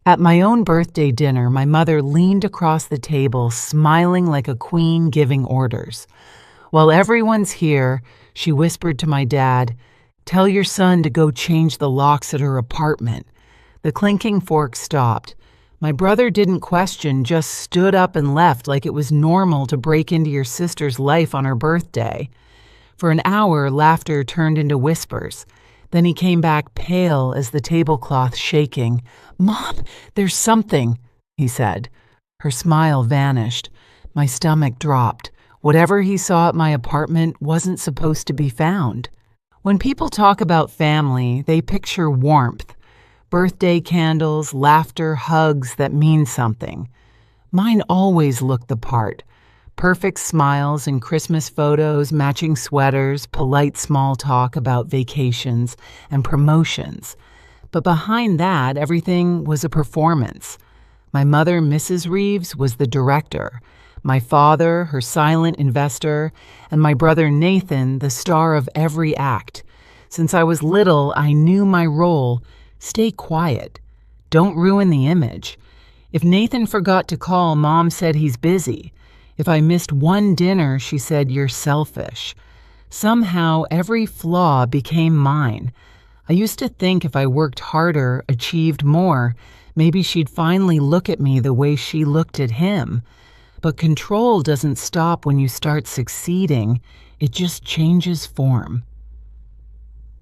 At my own birthday dinner, my mother leaned across the table, smiling like a queen giving orders. While everyone's here, she whispered to my dad, "Tell your son to go change the locks at her apartment." The clinking fork stopped. My brother didn't question, just stood up and left like it was normal to break into your sister's life on her birthday. For an hour, laughter turned into whispers. Then he came back pale as the tablecloth shaking. "Mom, there's something," he said. Her smile vanished. My stomach dropped. Whatever he saw at my apartment wasn't supposed to be found. When people talk about family, they picture warmth. Birthday candles, laughter, hugs that mean something. Mine always looked the part. Perfect smiles and Christmas photos, matching sweaters, polite small talk about vacations and promotions. But behind that, everything was a performance. My mother, Mrs. Reeves, was the director. My father, her silent investor, and my brother Nathan, the star of every act. Since I was little, I knew my role. Stay quiet. Don't ruin the image. If Nathan forgot to call, Mom said he's busy. If I missed one dinner, she said, "You're selfish." Somehow, every flaw became mine. I used to think if I worked harder, achieved more, maybe she'd finally look at me the way she looked at him. But control doesn't stop when you start succeeding. It just changes form.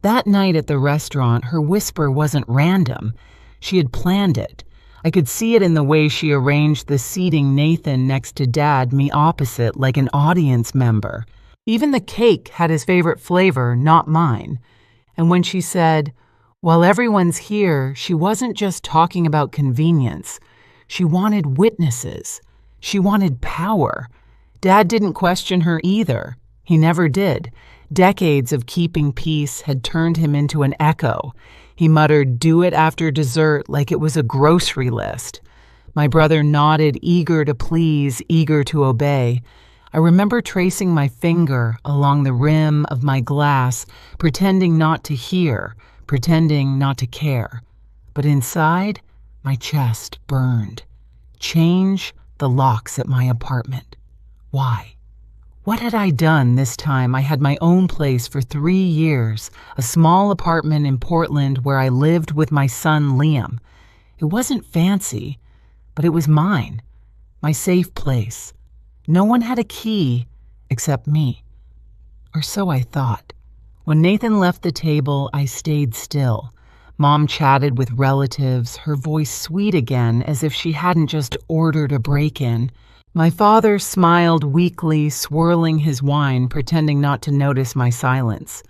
That night at the restaurant, her whisper wasn't random. She had planned it. I could see it in the way she arranged the seating, Nathan next to Dad, me opposite, like an audience member. Even the cake had his favorite flavor, not mine. And when she said, "While everyone's here," she wasn't just talking about convenience. She wanted witnesses. She wanted power. Dad didn't question her either. He never did. Decades of keeping peace had turned him into an echo. He muttered, "Do it after dessert," like it was a grocery list. My brother nodded, eager to please, eager to obey. I remember tracing my finger along the rim of my glass, pretending not to hear, pretending not to care. But inside, my chest burned. Change the locks at my apartment. Why? What had I done this time? I had my own place for 3 years, a small apartment in Portland where I lived with my son Liam. It wasn't fancy, but it was mine, my safe place. No one had a key except me, or so I thought. When Nathan left the table, I stayed still. Mom chatted with relatives, her voice sweet again, as if she hadn't just ordered a break-in. My father smiled weakly, swirling his wine, pretending not to notice my silence.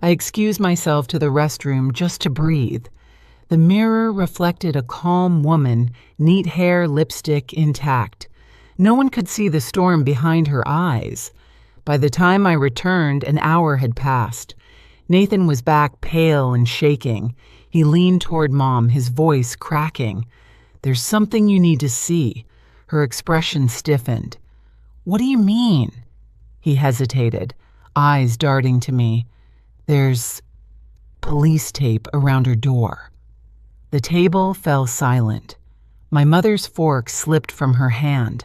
I excused myself to the restroom just to breathe. The mirror reflected a calm woman, neat hair, lipstick intact. No one could see the storm behind her eyes. By the time I returned, an hour had passed. Nathan was back, pale and shaking. He leaned toward Mom, his voice cracking. "There's something you need to see." Her expression stiffened. "What do you mean?" He hesitated, eyes darting to me. "There's police tape around her door." The table fell silent. My mother's fork slipped from her hand.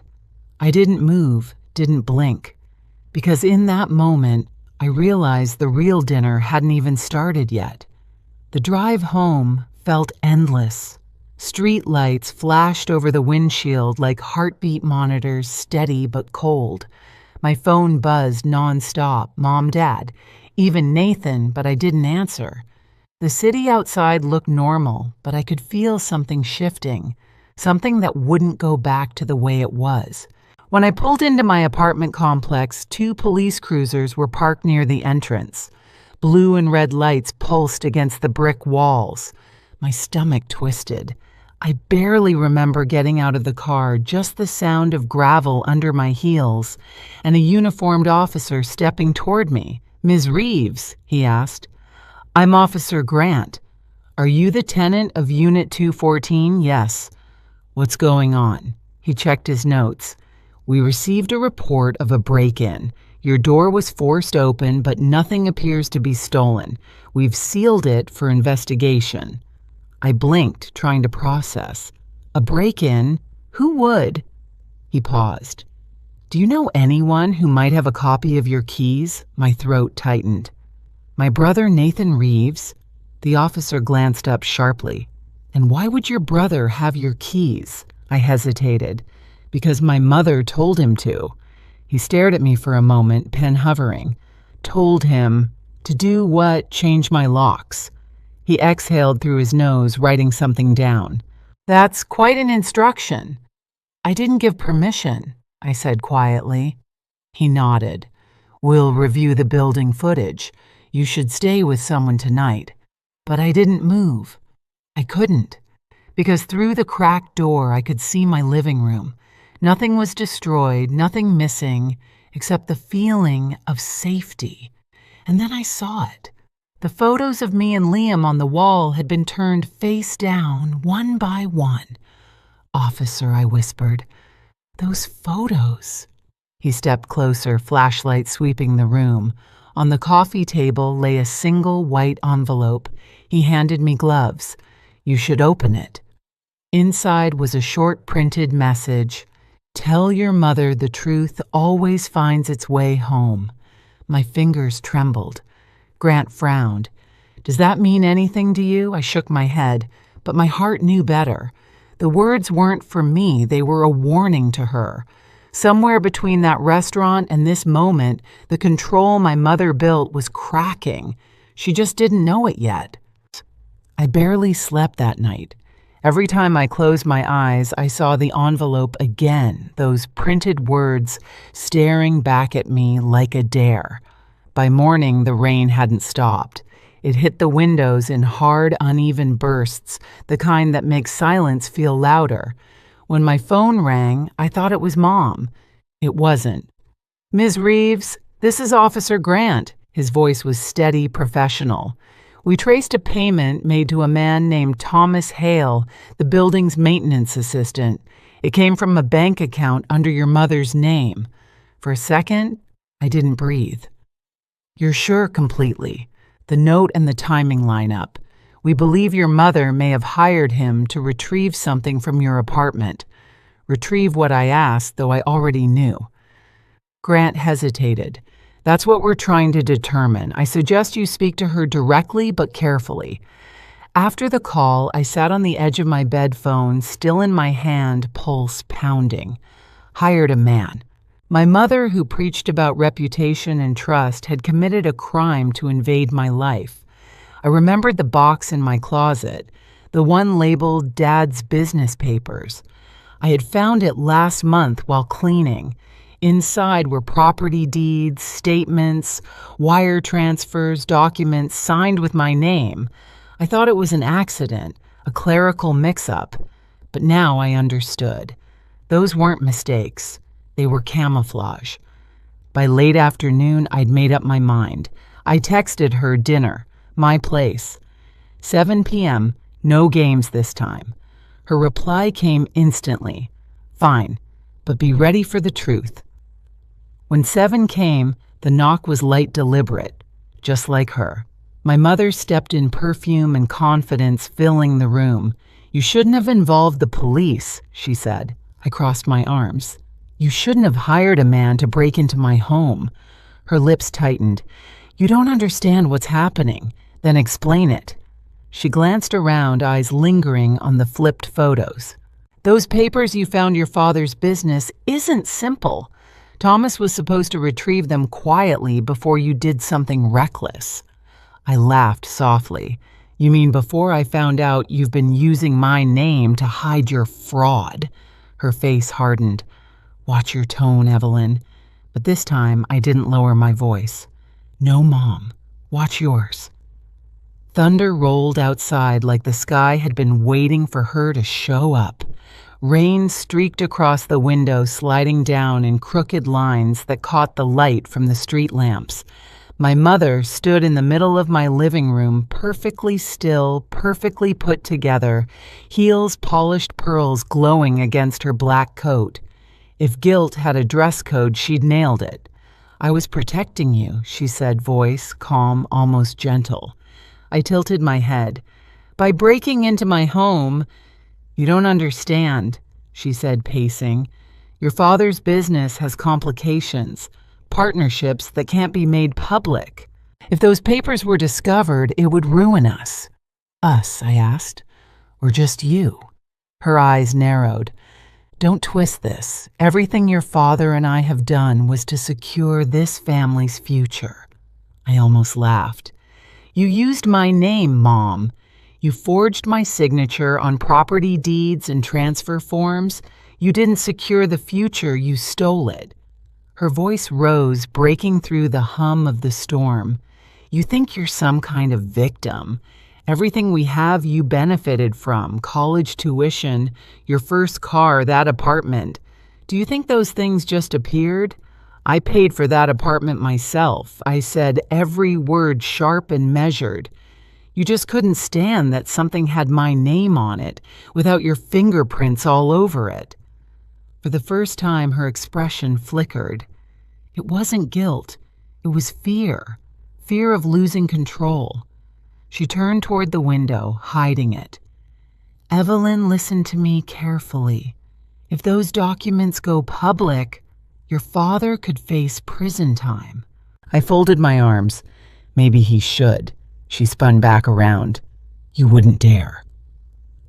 I didn't move, didn't blink, because in that moment, I realized the real dinner hadn't even started yet. The drive home felt endless. Street lights flashed over the windshield like heartbeat monitors, steady but cold. My phone buzzed nonstop, Mom, Dad, even Nathan, but I didn't answer. The city outside looked normal, but I could feel something shifting, something that wouldn't go back to the way it was. When I pulled into my apartment complex, 2 police cruisers were parked near the entrance. Blue and red lights pulsed against the brick walls. My stomach twisted. I barely remember getting out of the car, just the sound of gravel under my heels, and a uniformed officer stepping toward me. "Ms. Reeves?" he asked. "I'm Officer Grant. Are you the tenant of Unit 214? "Yes." "What's going on?" He checked his notes. "We received a report of a break-in. Your door was forced open, but nothing appears to be stolen. We've sealed it for investigation." I blinked, trying to process. A break-in? Who would? He paused. Do you know anyone who might have a copy of your keys? My throat tightened. My brother Nathan Reeves? The officer glanced up sharply. And why would your brother have your keys? I hesitated. Because my mother told him to. He stared at me for a moment, pen hovering. Told him to do what? Change my locks. He exhaled through his nose, writing something down. That's quite an instruction. I didn't give permission, I said quietly. He nodded. We'll review the building footage. You should stay with someone tonight. But I didn't move. I couldn't. Because through the cracked door I could see my living room. Nothing was destroyed, nothing missing, except the feeling of safety. And then I saw it. The photos of me and Liam on the wall had been turned face down, one by one. Officer, I whispered, those photos. He stepped closer, flashlight sweeping the room. On the coffee table lay a single white envelope. He handed me gloves. You should open it. Inside was a short printed message. Tell your mother the truth always finds its way home. My fingers trembled. Grant frowned. Does that mean anything to you? I shook my head, but my heart knew better. The words weren't for me, they were a warning to her. Somewhere between that restaurant and this moment, the control my mother built was cracking. She just didn't know it yet. I barely slept that night. Every time I closed my eyes, I saw the envelope again, those printed words staring back at me like a dare. By morning, the rain hadn't stopped. It hit the windows in hard, uneven bursts, the kind that makes silence feel louder. When my phone rang, I thought it was Mom. It wasn't. Ms. Reeves, this is Officer Grant. His voice was steady, professional. We traced a payment made to a man named Thomas Hale, the building's maintenance assistant. It came from a bank account under your mother's name. For a second, I didn't breathe. You're sure completely. The note and the timing line up. We believe your mother may have hired him to retrieve something from your apartment. Retrieve what I asked, though I already knew. Grant hesitated. That's what we're trying to determine. I suggest you speak to her directly but carefully. After the call, I sat on the edge of my bed phone, still in my hand, pulse pounding. Hired a man. My mother, who preached about reputation and trust, had committed a crime to invade my life. I remembered the box in my closet, the one labeled Dad's business papers. I had found it last month while cleaning. Inside were property deeds, statements, wire transfers, documents signed with my name. I thought it was an accident, a clerical mix-up. But now I understood. Those weren't mistakes. They were camouflage. By late afternoon, I'd made up my mind. I texted her dinner, my place. 7 p.m., no games this time. Her reply came instantly. Fine, but be ready for the truth. When 7 came, the knock was light, deliberate, just like her. My mother stepped in, perfume and confidence filling the room. You shouldn't have involved the police, she said. I crossed my arms. You shouldn't have hired a man to break into my home. Her lips tightened. You don't understand what's happening. Then explain it. She glanced around, eyes lingering on the flipped photos. Those papers you found your father's business isn't simple. Thomas was supposed to retrieve them quietly before you did something reckless. I laughed softly. You mean before I found out you've been using my name to hide your fraud? Her face hardened. Watch your tone, Evelyn. But this time, I didn't lower my voice. No, Mom. Watch yours. Thunder rolled outside like the sky had been waiting for her to show up. Rain streaked across the window, sliding down in crooked lines that caught the light from the street lamps. My mother stood in the middle of my living room, perfectly still, perfectly put together, heels polished pearls glowing against her black coat. If guilt had a dress code, she'd nailed it. I was protecting you, she said, voice calm, almost gentle. I tilted my head. By breaking into my home, You don't understand, she said, pacing. Your father's business has complications, partnerships that can't be made public. If those papers were discovered, it would ruin us. Us, I asked, or just you? Her eyes narrowed. Don't twist this. Everything your father and I have done was to secure this family's future. I almost laughed. You used my name, Mom. You forged my signature on property deeds and transfer forms. You didn't secure the future, you stole it. Her voice rose, breaking through the hum of the storm. You think you're some kind of victim. Everything we have you benefited from, college tuition, your first car, that apartment. Do you think those things just appeared? I paid for that apartment myself. I said every word sharp and measured. You just couldn't stand that something had my name on it, without your fingerprints all over it. For the first time, her expression flickered. It wasn't guilt. It was fear. Fear of losing control. She turned toward the window, hiding it. Evelyn, listen to me carefully. If those documents go public, your father could face prison time. I folded my arms. Maybe he should. She spun back around. You wouldn't dare.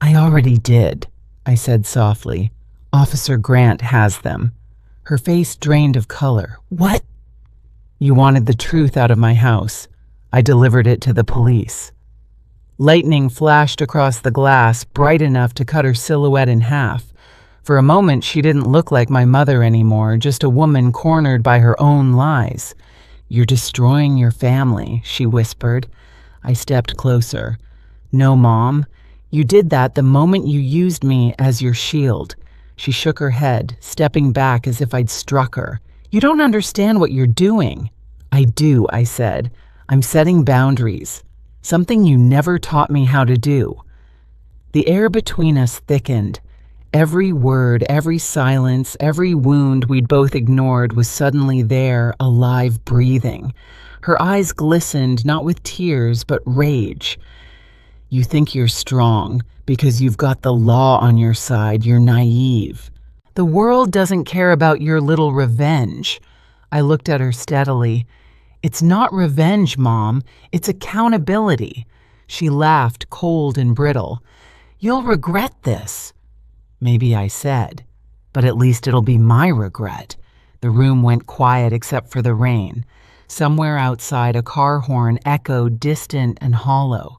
I already did, I said softly. Officer Grant has them. Her face drained of color. What? You wanted the truth out of my house. I delivered it to the police. Lightning flashed across the glass, bright enough to cut her silhouette in half. For a moment, she didn't look like my mother anymore, just a woman cornered by her own lies. You're destroying your family, she whispered. I stepped closer. No, Mom. You did that the moment you used me as your shield. She shook her head, stepping back as if I'd struck her. You don't understand what you're doing. I do, I said. I'm setting boundaries. Something you never taught me how to do. The air between us thickened. Every word, every silence, every wound we'd both ignored was suddenly there, alive, breathing. Her eyes glistened, not with tears, but rage. You think you're strong because you've got the law on your side. You're naive. The world doesn't care about your little revenge. I looked at her steadily. It's not revenge, Mom. It's accountability. She laughed, cold and brittle. You'll regret this. Maybe I said, but at least it'll be my regret. The room went quiet except for the rain. Somewhere outside, a car horn echoed distant and hollow.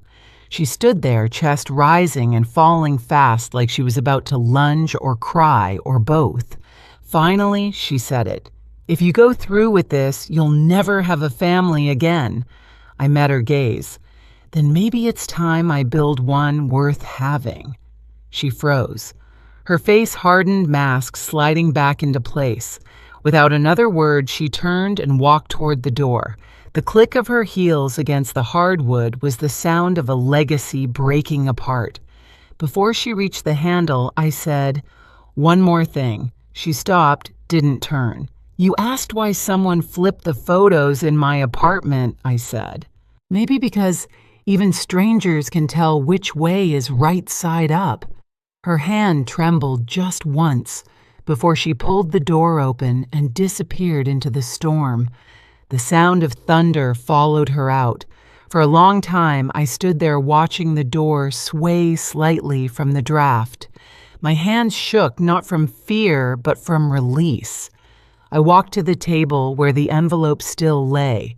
She stood there, chest rising and falling fast like she was about to lunge or cry or both. Finally, she said it. If you go through with this, you'll never have a family again. I met her gaze. Then maybe it's time I build one worth having. She froze. Her face hardened, mask sliding back into place. Without another word, she turned and walked toward the door. The click of her heels against the hardwood was the sound of a legacy breaking apart. Before she reached the handle, I said, one more thing. She stopped, didn't turn. You asked why someone flipped the photos in my apartment, I said. Maybe because even strangers can tell which way is right side up. Her hand trembled just once before she pulled the door open and disappeared into the storm. The sound of thunder followed her out. For a long time, I stood there watching the door sway slightly from the draft. My hands shook not from fear, but from release. I walked to the table where the envelope still lay.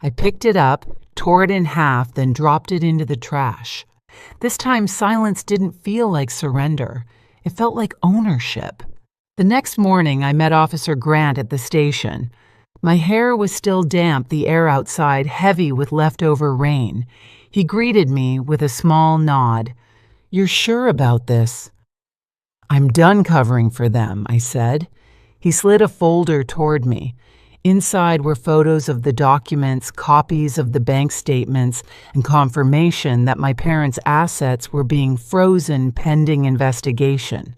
I picked it up, tore it in half, then dropped it into the trash. This time, silence didn't feel like surrender. It felt like ownership. The next morning, I met Officer Grant at the station. My hair was still damp, the air outside heavy with leftover rain. He greeted me with a small nod. You're sure about this? I'm done covering for them, I said. He slid a folder toward me. Inside were photos of the documents, copies of the bank statements, and confirmation that my parents' assets were being frozen pending investigation.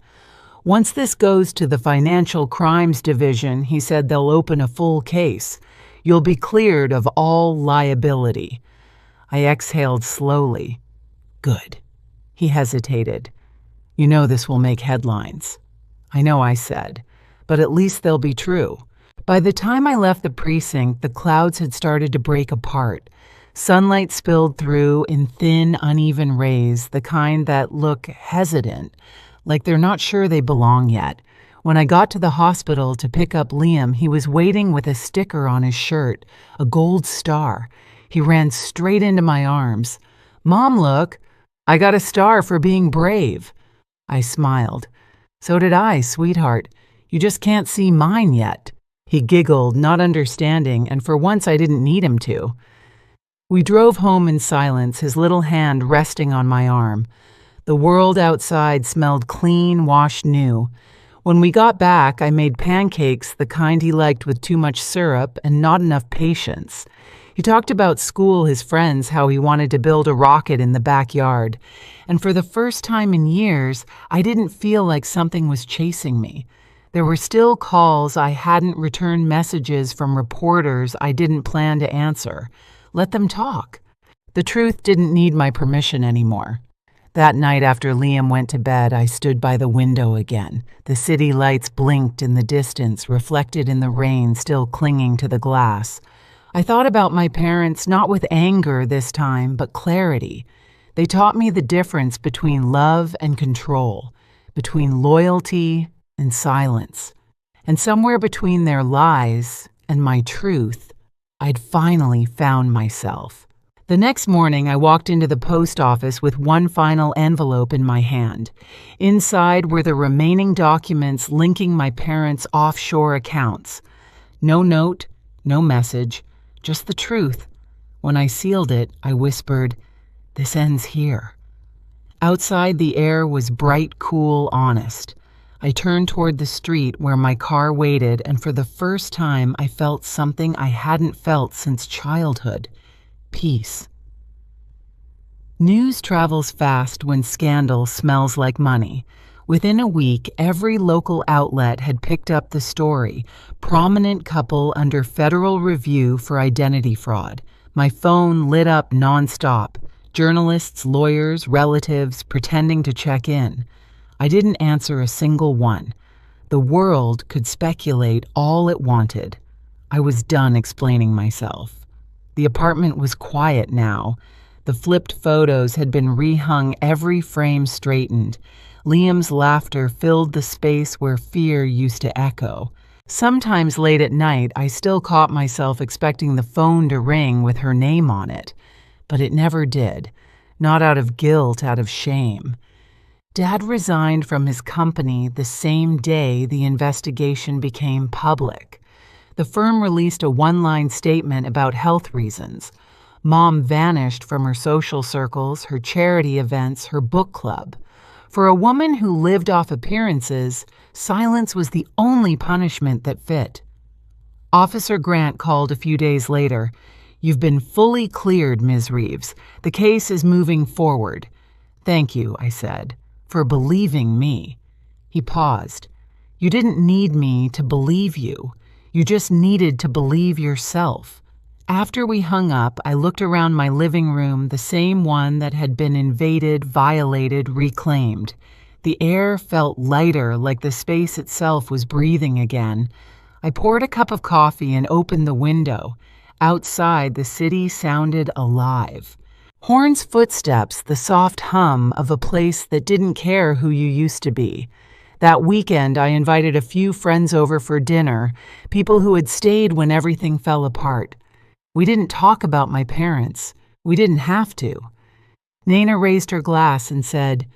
Once this goes to the Financial Crimes Division, he said they'll open a full case. You'll be cleared of all liability. I exhaled slowly. Good. He hesitated. You know this will make headlines. I know, I said, but at least they'll be true. By the time I left the precinct, the clouds had started to break apart. Sunlight spilled through in thin, uneven rays, the kind that look hesitant, like they're not sure they belong yet. When I got to the hospital to pick up Liam, he was waiting with a sticker on his shirt, a gold star. He ran straight into my arms. "Mom, look, I got a star for being brave." I smiled. "So did I, sweetheart. You just can't see mine yet." He giggled, not understanding, and for once I didn't need him to. We drove home in silence, his little hand resting on my arm. The world outside smelled clean, washed new. When we got back, I made pancakes, the kind he liked with too much syrup and not enough patience. He talked about school, his friends, how he wanted to build a rocket in the backyard. And for the first time in years, I didn't feel like something was chasing me. There were still calls I hadn't returned, messages from reporters I didn't plan to answer. Let them talk. The truth didn't need my permission anymore. That night after Liam went to bed, I stood by the window again. The city lights blinked in the distance, reflected in the rain still clinging to the glass. I thought about my parents, not with anger this time, but clarity. They taught me the difference between love and control, between loyalty and silence. And somewhere between their lies and my truth, I'd finally found myself. The next morning, I walked into the post office with one final envelope in my hand. Inside were the remaining documents linking my parents' offshore accounts. No note, no message, just the truth. When I sealed it, I whispered, "This ends here." Outside, the air was bright, cool, honest. I turned toward the street where my car waited, and for the first time, I felt something I hadn't felt since childhood: peace. News travels fast when scandal smells like money. Within a week, every local outlet had picked up the story. Prominent couple under federal review for identity fraud. My phone lit up nonstop. Journalists, lawyers, relatives pretending to check in. I didn't answer a single one. The world could speculate all it wanted. I was done explaining myself. The apartment was quiet now. The flipped photos had been rehung, every frame straightened. Liam's laughter filled the space where fear used to echo. Sometimes late at night, I still caught myself expecting the phone to ring with her name on it. But it never did. Not out of guilt, out of shame. Dad resigned from his company the same day the investigation became public. The firm released a one-line statement about health reasons. Mom vanished from her social circles, her charity events, her book club. For a woman who lived off appearances, silence was the only punishment that fit. Officer Grant called a few days later. "You've been fully cleared, Ms. Reeves. The case is moving forward." "Thank you," I said, "for believing me." He paused. "You didn't need me to believe you. You just needed to believe yourself." After we hung up, I looked around my living room, the same one that had been invaded, violated, reclaimed. The air felt lighter, like the space itself was breathing again. I poured a cup of coffee and opened the window. Outside, the city sounded alive. Horn's footsteps, the soft hum of a place that didn't care who you used to be. That weekend, I invited a few friends over for dinner, people who had stayed when everything fell apart. We didn't talk about my parents. We didn't have to. Nana raised her glass and said,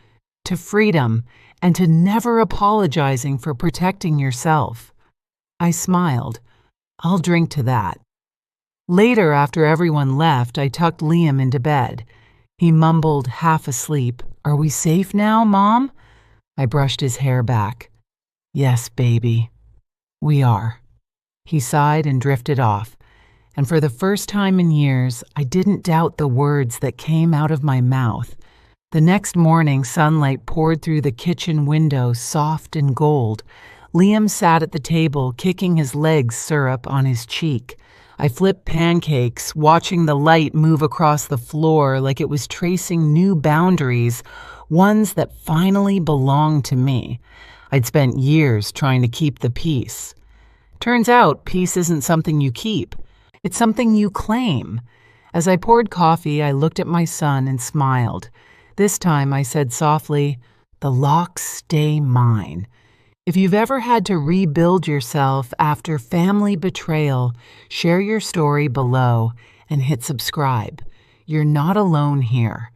"To freedom and to never apologizing for protecting yourself." I smiled. "I'll drink to that." Later, after everyone left, I tucked Liam into bed. He mumbled, half asleep, "Are we safe now, Mom?" I brushed his hair back. "Yes, baby, we are." He sighed and drifted off. And for the first time in years, I didn't doubt the words that came out of my mouth. The next morning, sunlight poured through the kitchen window, soft and gold. Liam sat at the table, kicking his legs syrup on his cheek. I flipped pancakes, watching the light move across the floor like it was tracing new boundaries, ones that finally belonged to me. I'd spent years trying to keep the peace. Turns out, peace isn't something you keep. It's something you claim. As I poured coffee, I looked at my son and smiled. This time I said softly, "The locks stay mine." If you've ever had to rebuild yourself after family betrayal, share your story below and hit subscribe. You're not alone here.